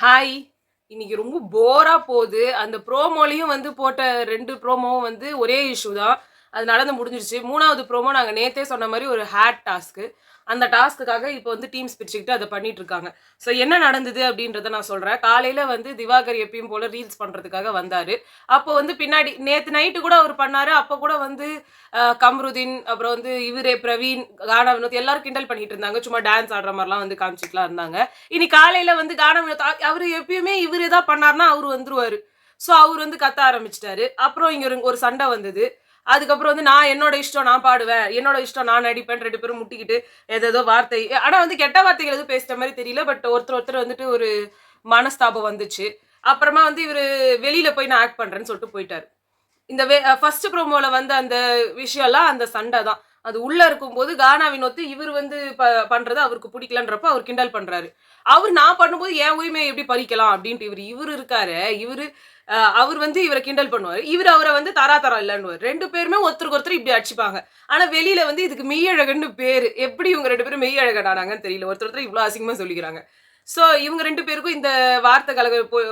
Hi! இன்னைக்கு ரொம்ப போரா போது. அந்த ப்ரோமோலயும் வந்து போட்ட 2 ப்ரோமோவும் வந்து ஒரே இஷ்யூ தான். அது நடந்து முடிஞ்சிருச்சு. 3வது ப்ரோமோ நாங்க நேத்தே சொன்ன மாரி ஒரு ஹேட் டாஸ்க்கு. அந்த டாஸ்க்குக்காக இப்ப வந்து டீம்ஸ் பிரிச்சுக்கிட்டு அத பண்ணிட்டு இருக்காங்க. ஸோ என்ன நடந்தது அப்டின்றத நான் சொல்றேன். காலையில வந்து திவாகர் எப்பயும் போல ரீல்ஸ் பண்றதுக்காக வந்தாரு. அப்போ வந்து பின்னாடி நேத்து நைட்டு கூட அவரு பண்ணாரு. அப்ப கூட வந்து கம்ருதீன், அப்புறம் வந்து இவரு பிரவீன், கானா வினோத் எல்லாரும் கிண்டல் பண்ணிட்டு இருந்தாங்க. சும்மா டான்ஸ் ஆடுற மாரிலாம் வந்து காமிச்சுட்டுலாம் இருந்தாங்க. இன்னைக்கு காலையில வந்து கானா வினோத் அவரு எப்பயுமே இவரு ஏதாவது பண்ணாருன்னா அவரு வந்துருவாரு. சோ அவரு வந்து கத்த ஆரம்பிச்சுட்டாரு. அப்புறம் இங்க ஒரு சண்டை வந்தது. அதுக்கப்புறம் வந்து நான் என்னோட இஷ்டம் நான் பாடுவேன். என்னோட இஷ்டம் நான் நடிப்பேன். 2 பேரும் முட்டிக்கிட்டு ஏதேதோ வார்த்தை ஆனா வந்து கெட்ட வார்த்தைகள் எதுவும் பேசிட்ட மாரி தெரியல. பட் ஒருத்தர் வந்துட்டு ஒரு மனஸ்தாபம் வந்துச்சு. அப்புறமா வந்து இவரு வெளியில போய் நான் ஆக்ட் பண்றேன்னு சொல்லிட்டு போயிட்டாரு. இந்த ஃபர்ஸ்ட் ப்ரோமோல வந்த அந்த விஷயம்லாம் அந்த சண்டை தான். அது உள்ள இருக்கும்போது கானா வினோத் இவர் வந்து பண்றது அவருக்கு பிடிக்கலன்றப்ப அவர் கிண்டல் பண்றாரு. நான் பண்ணும்போது என் உரிமையை எப்படி பறிக்கலாம் அப்படின்ட்டு இவரு இருக்காரு. அவர் வந்து இவரை கிண்டல் பண்ணுவாரு. அவரை வந்து தரா இல்லன்னுவாரு. 2 பேருமே ஒருத்தருக்கு ஒருத்தர் இப்படி அடிச்சுப்பாங்க. ஆனா வெளியில வந்து இதுக்கு மெய்யழகன்னு பேரு. எப்படி இவங்க 2 பேரும் மெய்யழகனானாங்கன்னு தெரியல. ஒருத்தர் இவ்வளவு அசிங்கமா சொல்லிக்கிறாங்க. சோ இவங்க 2 பேருக்கும் இந்த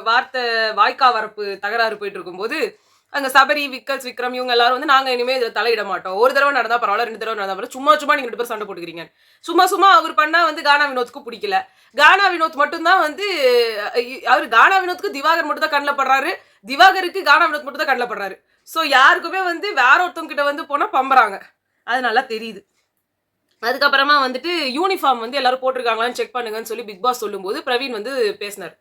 வார்த்தை வாய்க்கா வரப்பு தகராறு போயிட்டு இருக்கும்போது அங்க சபரி, விக்கல்ஸ், விக்ரம் இவங்க எல்லாரும் வந்து நாங்க இனிமே இதில தலையிட மாட்டோம். ஒரு தடவ நடந்தா பரவால்ல, 2 தடவ நடந்தா பரவால்ல. சும்மா நீங்க 2 பேரும் சண்டை போட்டுக்கிறீங்க. சும்மா அவர் பண்ணா வந்து கானா வினோத்க்கு புடிக்கல. கானா வினோத் மட்டும் தான் வந்து அவரு கானா வினோத்க்கு திவாகர் மட்டும் தான் கண்ல படுறாரு. திவாகருக்கு கானா வினோத் மட்டும் தான் கண்ல படுறாரு. சோ யாருக்குமே வந்து வேற ஒருத்தவங்க கிட்ட வந்து போனா பம்புறாங்க. அது நல்லா தெரியுது. அதுக்கப்புறமா வந்துட்டு யூனிஃபார்ம் வந்து எல்லாரும் போட்டிருக்காங்களான்னு செக் பண்ணுங்கன்னு சொல்லி பிக் பாஸ் சொல்லும்போது பிரவீன் வந்து பேசினார்.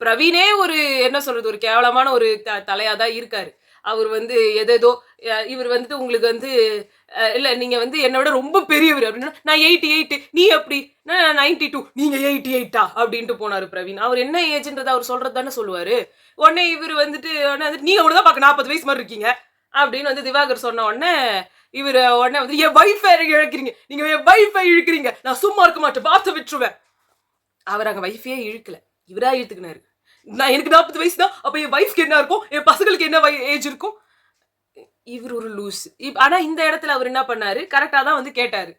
பிரவீனே ஒரு என்ன சொல்றது ஒரு கேவலமான ஒரு தலையா தான் இருக்காரு. அவர் வந்து எதேதோ இவர் வந்துட்டு உங்களுக்கு வந்து இல்ல நீங்க வந்து என்னை விட ரொம்ப பெரியவர் அப்படின்னா நான் 88 நீ எப்படி நான் 92 நீங்க 88 அப்படின்ட்டு போனாரு பிரவீன். அவர் என்ன ஏஜ்ன்றத அவர் சொல்றது தானே சொல்லுவாரு. உடனே இவர் வந்துட்டு நீங்க கூட தான் பார்க்க 40 வயசு மாதிரி இருக்கீங்க அப்படின்னு வந்து திவாகர் சொன்ன உடனே உடனே வந்து என் வைஃபை இழுக்கிறீங்க நீங்க என் வைஃபை இழுக்கிறீங்க நான் சும்மா இருக்க மாட்டேன் பார்த்து விட்டுருவேன். அவர் அங்க வைஃபையே இழுக்கல, இவரா இழுத்துக்கினாரு. நான் எனக்கு 40 வயசு தான் அப்ப என் வைஃப்க்கு என்ன இருக்கும் என் பசங்களுக்கு என்ன ஏஜ் இருக்கும். இவர் ஒரு லூஸ். ஆனா இந்த இடத்துல அவர் என்ன பண்ணாரு கரெக்டா தான் வந்து கேட்டாரு.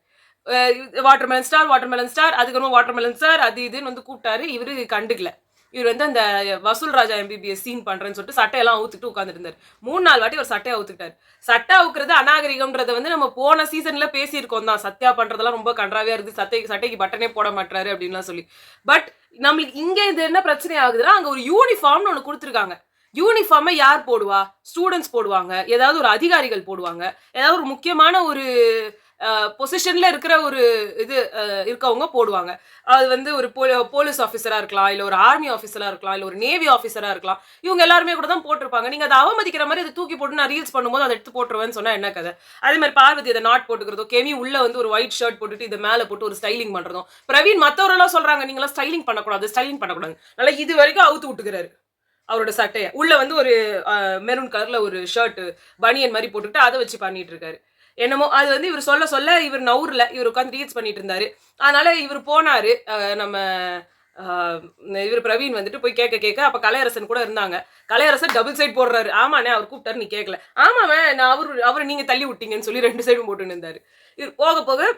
வாட்டர்மெலன் ஸ்டார் அதுக்கப்புறம் வாட்டர்மெலன் சார் அது இதுன்னு வந்து கூப்பிட்டாரு. இவரு கண்டுக்கல. இவர் வந்து அந்த வசூல் ராஜா எம்பிபிஎஸ் சீன் பண்றேன்னு சொல்லிட்டு சட்டையெல்லாம் அவுத்துட்டு உட்காந்துட்டு இருந்தாரு. 3-4 வாட்டி ஒரு சட்டையை அவுத்துக்கிட்டாரு. சட்டை அவுக்குறது அநாகரிகம்ன்றத வந்து நம்ம போன சீசன்ல பேசியிருக்கோம் தான். சத்யா பண்றதெல்லாம் ரொம்ப கன்றாவியா இருக்கு. சட்டைக்கு பட்டனே போட மாட்டாரு அப்படின்லாம் சொல்லி. பட் நம்மளுக்கு இங்க இது என்ன பிரச்சனை ஆகுதுன்னா அங்க ஒரு யூனிஃபார்ம்னு ஒண்ணு கொடுத்துருக்காங்க. யூனிஃபார்மை யார் போடுவா? ஸ்டூடெண்ட்ஸ் போடுவாங்க. ஏதாவது ஒரு அதிகாரிகள் போடுவாங்க. ஏதாவது ஒரு முக்கியமான ஒரு பொசிஷன்ல இருக்கிற ஒரு இது இருக்கவங்க போடுவாங்க. அது வந்து ஒரு போலீஸ் ஆஃபீஸரா இருக்கலாம், இல்ல ஒரு ஆர்மி ஆஃபீஸரா இருக்கலாம், இல்ல ஒரு நேவி ஆஃபீஸரா இருக்கலாம். இவங்க எல்லாருமே கூட தான் போட்டிருப்பாங்க. நீங்க அதை அவமதிக்கிற மாதிரி அதை தூக்கி போட்டு நான் ரீல்ஸ் பண்ணும்போது அதை எடுத்து போட்டுருவேன்னு சொன்னா என்ன கதை? அதே மாதிரி பார்வதி அதை நாட் போட்டுக்கிறதோ, கெமி உள்ள வந்து ஒரு ஒயிட் ஷர்ட் போட்டுட்டு இதை மேல போட்டு ஒரு ஸ்டைலிங் பண்றதும், பிரவீன் மத்தவரெல்லாம் சொல்றாங்க நீங்க ஸ்டைலிங் பண்ணக்கூடாது. நல்லா இது வரைக்கும் அவுத்து விட்டுக்கிறாரு அவரோட சட்டைய. உள்ள வந்து ஒரு மெரூன் கலர்ல ஒரு ஷர்ட் பனியன் மாதிரி போட்டுட்டு அதை வச்சு பண்ணிட்டு இருக்காரு. என்னமோ அது வந்து இவர் சொல்ல இவர் நவுர்ல இவர் உட்காந்து ரீல்ஸ் பண்ணிட்டு இருந்தாரு. அதனால இவர் போனாரு. நம்ம இவர் பிரவீன் வந்துட்டு போய் கேட்க அப்ப கலையரசன் கூட இருந்தாங்க. கலையரசன் டபுள் சைட் போடுறாரு. ஆமாண்ணே அவர் கூப்பிட்டாரு நீ கேட்கல. ஆமாவே நான் அவரு நீங்க தள்ளி விட்டீங்கன்னு சொல்லி 2 சைடும் போட்டுன்னு இருந்தாரு. இவர் போக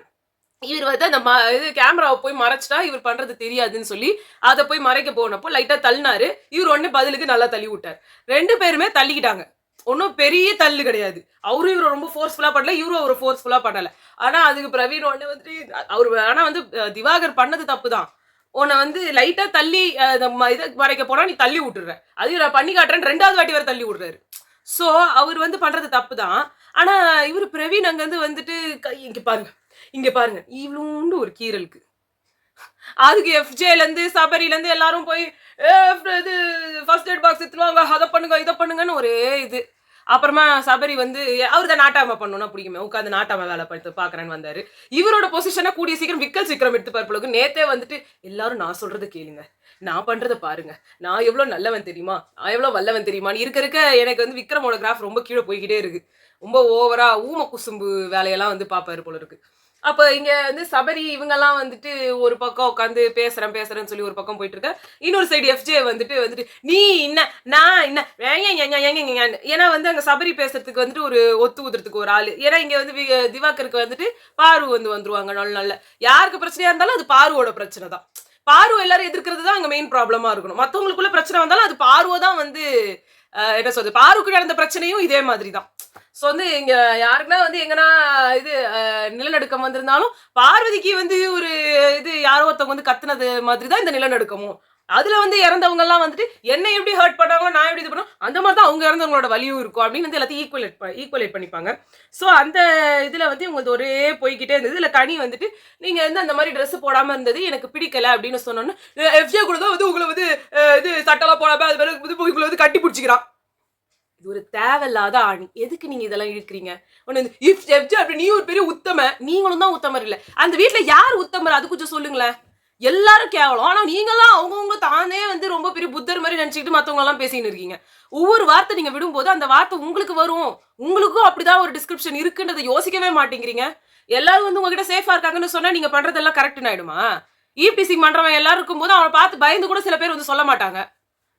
இவர் வந்து அந்த இது கேமராவை போய் மறைச்சிட்டா இவர் பண்றது தெரியாதுன்னு சொல்லி அதை போய் மறைக்க போனப்போ லைட்டா தள்ளினாரு. இவர் ஒண்ணு பதிலுக்கு நல்லா தள்ளி விட்டார். 2 பேருமே தள்ளிக்கிட்டாங்க. ஒன்னும் பெரிய தள்ளு கிடையாது. இவரு ரொம்ப ஃபோர்ஸ்ஃபுல்லா பண்ணல, இவரும் ஒரு ஃபோர்ஸ்ஃபுல்லா பண்ணல. ஆனா அதுக்கு பிரவீன் உடனே வந்துட்டு ஆனா வந்து திவாகர் பண்ணது தப்பு தான். உன்னை வந்து லைட்டா தள்ளி இதை மறைக்க போனா நீ தள்ளி விட்டுற. அதையும் நான் பண்ணி காட்டுறேன் 2வது வாட்டி வர தள்ளி விடுறாரு. சோ அவர் வந்து பண்றது தப்பு தான். ஆனா இவரு பிரவீன் அங்க இருந்து வந்துட்டு இங்க பாருங்க இவ்வளோண்டு ஒரு கீரலுக்கு அதுக்கு எஃப்ஜேல இருந்து சபரில இருந்து எல்லாரும் போய் இது ஃபர்ஸ்ட் எய்ட் பாக்ஸ் எடுத்துவாங்க அதை பண்ணுங்க இதை பண்ணுங்கன்னு ஒரே இது. அப்புறமா சபரி வந்து அவர் தான் நாட்டாம பண்ணணும்னா பிடிக்குமே உட்காந்து நாட்டாம வேலை பார்த்து பாக்குறேன்னு வந்தாரு. இவரோட பொசிஷனை கூடிய சீக்கிரம் விக்கல் எடுத்து பார்ப்பளவுக்கு நேத்தே வந்துட்டு எல்லாரும் நான் சொல்றதை கேளுங்க, நான் பண்றதை பாருங்க, நான் எவ்வளவு நல்லவன் தெரியுமா, நான் எவ்வளவு வல்லவன் தெரியுமான்னு இருக்க எனக்கு வந்து விக்ரமோட கிராஃப் ரொம்ப கீழே போய்கிட்டே இருக்கு. ரொம்ப ஓவரா ஊம குசும்பு வேலையெல்லாம் வந்து பாப்பாரு போல இருக்கு. அப்ப இங்க வந்து சபரி இவங்கெல்லாம் வந்துட்டு ஒரு பக்கம் உட்காந்து பேசுறேன்னு சொல்லி ஒரு பக்கம் போயிட்டு இருக்க. இன்னொரு சைடு எஃப்ஜே வந்துட்டு நீ என்ன நான் என்ன ஏன்னா வந்து அங்க சபரி பேசுறதுக்கு வந்துட்டு ஒரு ஒத்து ஊதுறதுக்கு ஒரு ஆளு. ஏன்னா இங்க வந்து திவாகருக்கு வந்துட்டு பாரு வந்துருவாங்க. நல்ல யாருக்கு பிரச்சனையா இருந்தாலும் அது பாருவோட பிரச்சனை தான். பார்வை எல்லாரும் எதிர்க்கிறது தான் அங்க மெயின் ப்ராப்ளமா இருக்கணும். மத்தவங்களுக்குள்ள பிரச்சனை வந்தாலும் அது பார்வை தான் வந்து என்ன சொல்றது, பாருக்கு நடந்த பிரச்சனையும் இதே மாதிரி தான். ஸோ வந்து இங்க யாருக்குன்னா வந்து எங்கன்னா இது நிலநடுக்கம் வந்திருந்தாலும் பார்வதிக்கு வந்து ஒரு இது யாரோ ஒருத்தவங்க வந்து கத்துனது மாதிரி தான் இந்த நிலநடுக்கமும். அதுல வந்து இறந்தவங்க எல்லாம் வந்துட்டு என்ன எப்படி ஹர்ட் பண்ணாங்களோ நான் எப்படி இது பண்ணும் அந்த மாதிரி தான் அவங்க இறந்தவங்களோட வலியும் இருக்கும் அப்படின்னு வந்து எல்லாத்தையும் ஈக்குவலேட் பண்ணிப்பாங்க. ஸோ அந்த இதுல வந்து உங்களுக்கு ஒரே போய்கிட்டே இருந்தது. இதுல கனி வந்துட்டு நீங்க வந்து அந்த மாதிரி ட்ரெஸ் போடாம இருந்தது எனக்கு பிடிக்கல அப்படின்னு சொன்னோன்னு எஃப்ஜே கூட தான் வந்து உங்களை வந்து இது சட்டெல்லாம் போடாம அது மாதிரி உங்களை வந்து கட்டி பிடிச்சிக்கிறான். இது ஒரு தேவையில்லாத ஆணி. எதுக்கு நீங்க இதெல்லாம் இழுக்கிறீங்க? ஒண்ணு இஃப் எஃப்ஜே அப்படி நீ ஒரு பெரிய உத்தம, நீங்களும் தான் உத்தமர் இல்ல. அந்த வீட்டுல யார் உத்தமர் அது கொஞ்சம் சொல்லுங்களேன். எல்லாரும் கேவலம். ஆனா நீங்கெல்லாம் அவங்கவுங்க தானே வந்து ரொம்ப பெரிய புத்தர் மாதிரி நினைச்சுக்கிட்டு மத்தவங்க எல்லாம் பேசின்னு இருக்கீங்க. ஒவ்வொரு வார்த்தை நீங்க விடும்போது அந்த வார்த்தை உங்களுக்கு வரும். உங்களுக்கும் அப்படிதான் ஒரு டிஸ்கிரிப்ஷன் இருக்குன்றதை யோசிக்கவே மாட்டேங்கிறீங்க. எல்லாரும் வந்து உங்ககிட்ட சேஃபா இருக்காங்கன்னு சொன்னா நீங்க பண்றதெல்லாம் கரெக்ட்னு ஆயிடுமா? ஈவ்டீசிங் பண்றவன் எல்லாரும் இருக்கும்போது அவனை பார்த்து பயந்து கூட சில பேர் வந்து சொல்ல மாட்டாங்க.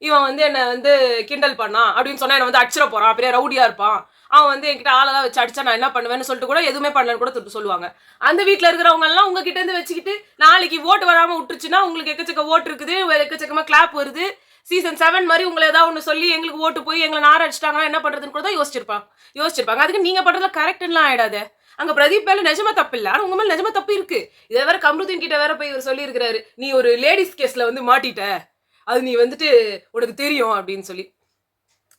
இவன் வந்து என்ன வந்து கிண்டல் பண்ணான் அப்படின்னு சொன்னா என்ன வந்து அடிச்சிட போறான், பெரிய ரவுடியா இருப்பான், அவன் வந்து என்கிட்ட ஆளெல்லாம் வச்சு அடிச்சா நான் என்ன பண்ணுவேன்னு சொல்லிட்டு கூட எதுவுமே பண்ணலன்னு கூட திருட்டு சொல்லுவாங்க. அந்த வீட்டுல இருக்கிறவங்க எல்லாம் உங்ககிட்ட இருந்து வச்சுக்கிட்டு நாளைக்கு ஓட்டு வராம விட்டுருச்சுன்னா உங்களுக்கு எக்கச்சக்க ஓட்டு இருக்குது, எக்கச்சக்கமா கிளாப் வருது, சீசன் 7 மாதிரி உங்களை ஏதாவது ஒண்ணு சொல்லி எங்களுக்கு ஓட்டு போய் எங்களை நார அடிச்சிட்டாங்கன்னா என்ன பண்றதுன்னு கூட தான் யோசிச்சிருப்பாங்க. அதுக்கு நீங்க பண்றதுல கரெக்ட்லாம் ஆயிடாது. அங்க பிரதீப் மேல நிஜமா தப்பு இல்ல, ஆனா உங்க மேல நிஜமா தப்பு இருக்கு. இதை வேற கம்ருதீன் கிட்ட வேற போய் இவர் சொல்லி இருக்கிறாரு, நீ ஒரு லேடிஸ் கேஸ்ல வந்து மாட்டிட்ட, அது நீ வந்துட்டு உனக்கு தெரியும் அப்படின்னு சொல்லி.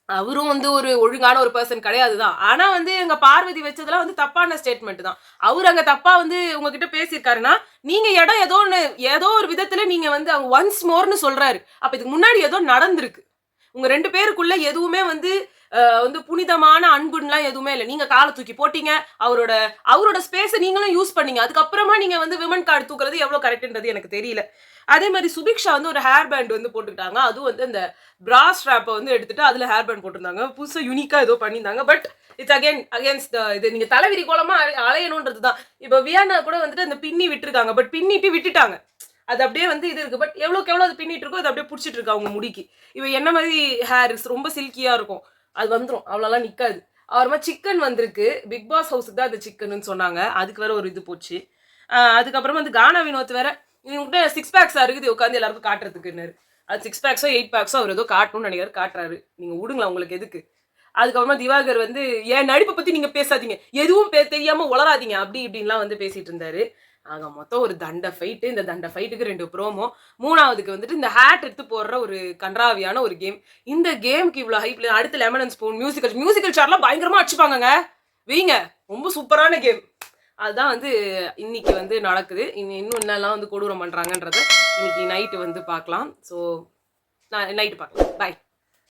அவரும் வந்து ஒரு ஒழுங்கான ஒரு பர்சன் கிடையாதுதான். ஆனா வந்து எங்க பார்வதி வச்சதெல்லாம் வந்து தப்பான ஸ்டேட்மெண்ட் தான். அவர் அங்க தப்பா வந்து உங்ககிட்ட பேசியிருக்காருன்னா நீங்க இடம் ஏதோ ஒரு விதத்துல நீங்க வந்து அவங்க ஒன்ஸ் மோர்னு சொல்றாரு. அப்ப இதுக்கு முன்னாடி ஏதோ நடந்திருக்கு. உங்க 2 பேருக்குள்ள எதுவுமே வந்து வந்து புனிதமான அன்புலாம் எதுவுமே இல்லை. நீங்க காலை தூக்கி போட்டீங்க, அவரோட ஸ்பேஸை நீங்களும் யூஸ் பண்ணீங்க. அதுக்கப்புறமா நீங்க வந்து விமன் கார்டு தூக்குறது எவ்வளவு கரெக்ட்ன்றது எனக்கு தெரியல. அதே மாதிரி சுபிக்ஷா வந்து ஒரு ஹேர் பேண்ட் வந்து போட்டுக்கிட்டாங்க. அதுவும் வந்து அந்த பிரா ஸ்ட்ராப்பை வந்து எடுத்துட்டு அதுல ஹேர் பேண்ட் போட்டிருந்தாங்க. புதுசா யூனிக்கா ஏதோ பண்ணியிருந்தாங்க. பட் இட்ஸ் அகேன்ஸ்ட் இது நீங்க தலைவிரி கோலமா அலையணும்ன்றது தான். இப்போ வியானா கூட வந்துட்டு அந்த பின்னி விட்டுருக்காங்க, பட் பின்னிட்டு விட்டுட்டாங்க. அது அப்படியே வந்து இது இருக்கு. பட் எவ்வளோக்கு எவ்வளோ அது பின்னிட்டு இருக்கோ அது அப்படியே பிடிச்சிட்டு இருக்கு அவங்க முடிக்கு. இவ என்ன மாதிரி ஹேர் ரொம்ப சில்கியா இருக்கும், அது வந்துடும், அவ்வளோலாம் நிற்காது. அப்புறமா சிக்கன் வந்திருக்கு, பிக் பாஸ் ஹவுஸுக்கு தான் அது சிக்கன்னு சொன்னாங்க. அதுக்கு வேற ஒரு இது போச்சு. அதுக்கப்புறமா வந்து கானா வினோத் வேற இவங்ககிட்ட 6 பேக்ஸா இருக்குது உட்காந்து எல்லாருக்கும் காட்டுறதுக்குன்னாரு. அது 6 பேக்ஸோ 8 பேக்ஸோ அவர் ஏதோ காட்டணும்னு நினைக்கிறாரு, காட்டுறாரு. நீங்க விடுங்களா, உங்களுக்கு எதுக்கு? அதுக்கப்புறமா திவாகர் வந்து என் நடிப்பை பத்தி நீங்க பேசாதீங்க, எதுவும் தெரியாம உளராதீங்க அப்படி இப்படின்லாம் வந்து பேசிட்டு இருந்தாரு. ஆக மொத்தம் ஒரு தண்டை ஃபைட்டு. இந்த தண்டை ஃபைட்டுக்கு 2 ப்ரோமோ, 3ஆவதுக்கு வந்துட்டு இந்த ஹேட் எடுத்து போடுற ஒரு கன்றாவியான ஒரு கேம். இந்த கேமுக்கு இவ்வளோ ஹைப்ல அடுத்து லெமன் அண்ட் ஸ்பூன் மியூசிக்கல் சேர்லாம் பயங்கரமா அடிச்சுப்பாங்க வீங்க. ரொம்ப சூப்பரான கேம். அதுதான் வந்து இன்னைக்கு வந்து நடக்குது. இன்னும் என்னெல்லாம் வந்து கொடூரம் பண்றாங்கன்றத இன்னைக்கு நைட்டு வந்து பார்க்கலாம். ஸோ நான் நைட்டு பார்க்கலாம். பாய்.